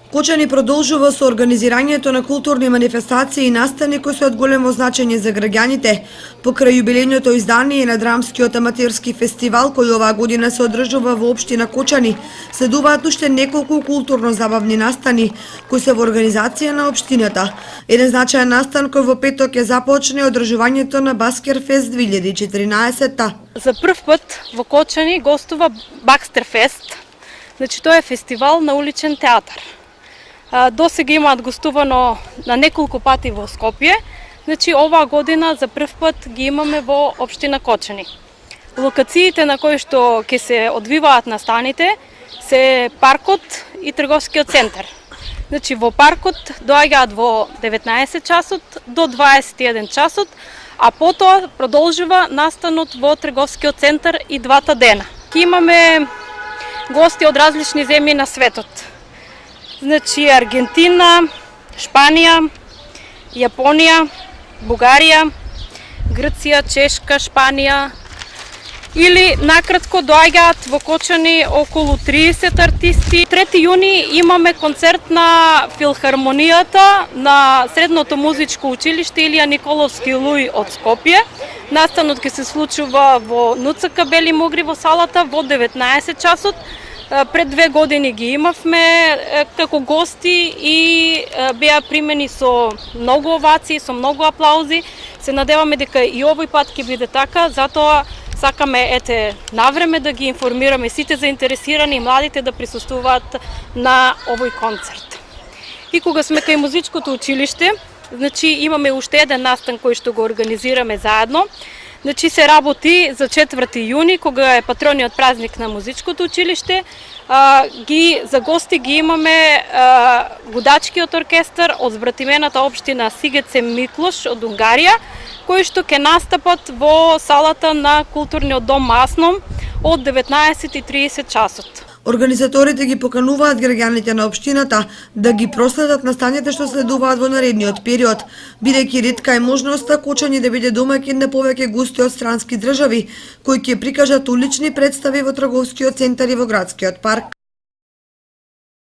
Кочани продолжува со организирањето на културни манифестации и настани кои се од големо значење за граѓаните. Покрај јубилејното издание на драмскиот аматерски фестивал кој оваа година се одржува во општина Кочани, следуваат уште неколку културно-забавни настани кои се во организација на општината. Еден значаен настан кој во петок ќе започне одржувањето на Баскерфест 2014. За прв пат во Кочани гостува Бакстерфест. Значи тоа е фестивал на уличен театар. До сега имаат гостувано на неколку пати во Скопје, значи оваа година за прв пат ги имаме во општина Кочани. Локациите на кои што ќе се одвиваат настаните се паркот и трговскиот центар. Значи во паркот доаѓаат во 19 часот до 21 часот, а потоа продолжува настанот во трговскиот центар и двата дена. Ке имаме гости од различни земји на светот. Значи Аргентина, Шпанија, Јапонија, Бугарија, Грција, Чешка, Шпанија. Или накратко доаѓаат во Кочани околу 30 артисти. 3 јуни имаме концерт на филхармонијата на Средното музичко училиште Илија Николовски Луј од Скопје. Настанот ќе се случува во НЦК Бели Могри во салата во 19 часот. Пред 2 години ги имавме како гости и беа примени со многу овации, со многу аплаузи. Се надеваме дека и овој пат ќе биде така, затоа сакаме навреме да ги информираме сите заинтересирани и младите да присуствуваат на овој концерт. И кога сме кај музичкото училиште, значи имаме уште еден настан кој што го организираме заедно. Значи се работи за 4 јуни, кога е патрониот празник на музичкото училиште. За гости ги имаме гудачкиот оркестар од збратимената општина Сигеце Миклош од Унгарија, кои што ќе настапат во салата на културниот дом Масном од 19:30 часот. Организаторите ги покануваат граѓаните на општината да ги проследат настаните што следуваат во наредниот период, бидејќи ретка е можноста Кочани да биде домаќин на повеќе гости од странски држави, кои ќе прикажат улични представи во трговскиот центар и во градскиот парк.